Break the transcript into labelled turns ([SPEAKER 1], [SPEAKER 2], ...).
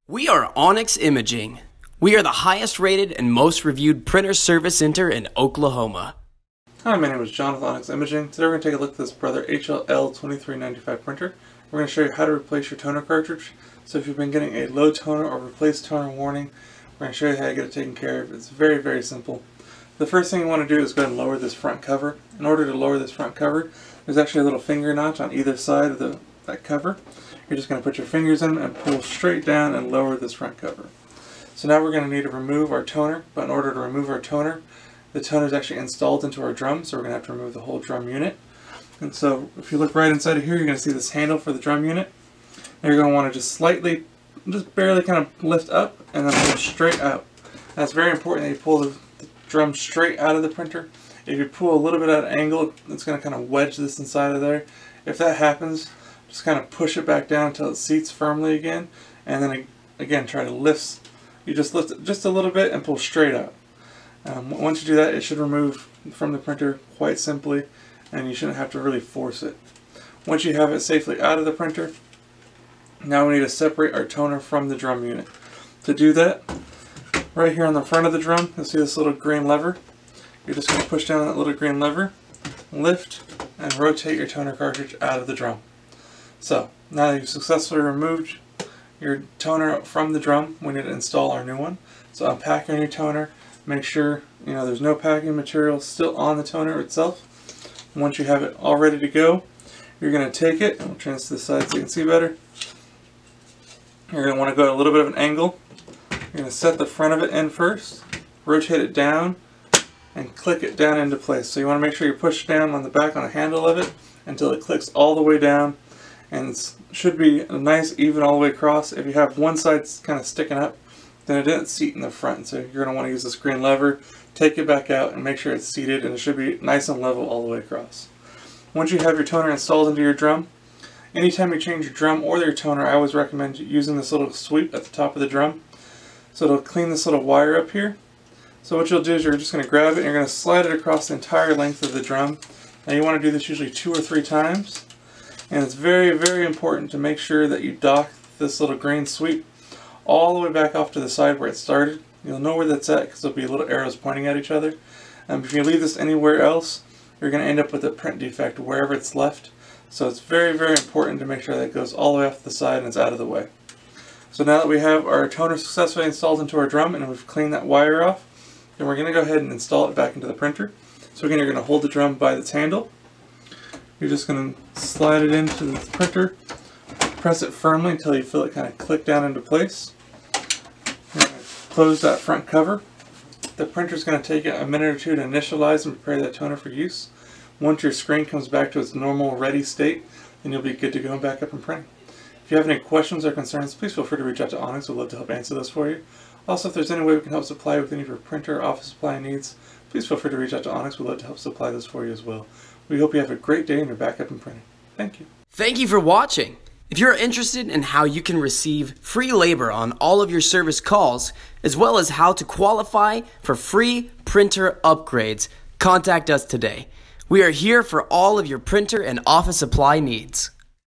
[SPEAKER 1] We are Onyx Imaging. We are the highest rated and most reviewed printer service center in Oklahoma.
[SPEAKER 2] Hi, my name is John with Onyx Imaging. Today we're going to take a look at this Brother L2395 printer. We're going to show you how to replace your toner cartridge. So if you've been getting a low toner or replace toner warning, we're going to show you how to get it taken care of. It's very, very simple. The first thing you want to do is go ahead and lower this front cover. In order to lower this front cover, there's actually a little finger notch on either side of that cover. You're just going to put your fingers in and pull straight down and lower this front cover. So now we're going to need to remove our toner, but in order to remove our toner, the toner is actually installed into our drum, so we're going to have to remove the whole drum unit. And so if you look right inside of here, you're going to see this handle for the drum unit. And you're going to want to just barely kind of lift up and then pull straight out. Now it's very important that you pull the drum straight out of the printer. If you pull a little bit at an angle, it's going to kind of wedge this inside of there. If that happens, just kind of push it back down until it seats firmly again, and then again try to lift. You just lift it just a little bit and pull straight out. Once you do that, it should remove from the printer quite simply, and you shouldn't have to really force it. Once you have it safely out of the printer, now we need to separate our toner from the drum unit. To do that, right here on the front of the drum, you'll see this little green lever. You're just going to push down that little green lever, lift, and rotate your toner cartridge out of the drum. So, now that you've successfully removed your toner from the drum, we need to install our new one. So unpack your new toner, make sure there's no packing material still on the toner itself. And once you have it all ready to go, you're going to take it, and we'll turn this to the side so you can see better. You're going to want to go at a little bit of an angle. You're going to set the front of it in first, rotate it down, and click it down into place. So you want to make sure you push down on the back on the handle of it until it clicks all the way down. And it should be nice, even all the way across. If you have one side kind of sticking up, then it didn't seat in the front. So you're going to want to use this green lever, take it back out, and make sure it's seated, and it should be nice and level all the way across. Once you have your toner installed into your drum, anytime you change your drum or your toner, I always recommend using this little sweep at the top of the drum. So it'll clean this little wire up here. So what you'll do is you're just going to grab it and you're going to slide it across the entire length of the drum. Now you want to do this usually 2 or 3 times. And it's very, very important to make sure that you dock this little green sweep all the way back off to the side where it started. You'll know where that's at because there'll be little arrows pointing at each other. If you leave this anywhere else, you're going to end up with a print defect wherever it's left. So it's very, very important to make sure that it goes all the way off to the side and it's out of the way. So now that we have our toner successfully installed into our drum and we've cleaned that wire off, then we're going to go ahead and install it back into the printer. So again, you're going to hold the drum by its handle. You're just going to slide it into the printer, press it firmly until you feel it kind of click down into place. You're going to close that front cover. The printer is going to take a minute or two to initialize and prepare that toner for use. Once your screen comes back to its normal ready state, then you'll be good to go and back up and print. If you have any questions or concerns, please feel free to reach out to Onyx. We'd love to help answer those for you. Also, if there's any way we can help supply with any of your printer or office supply needs, please feel free to reach out to Onyx. We'd love to help supply those for you as well. We hope you have a great day and you're back up and printing. Thank you.
[SPEAKER 1] Thank you for watching. If you're interested in how you can receive free labor on all of your service calls, as well as how to qualify for free printer upgrades, contact us today. We are here for all of your printer and office supply needs.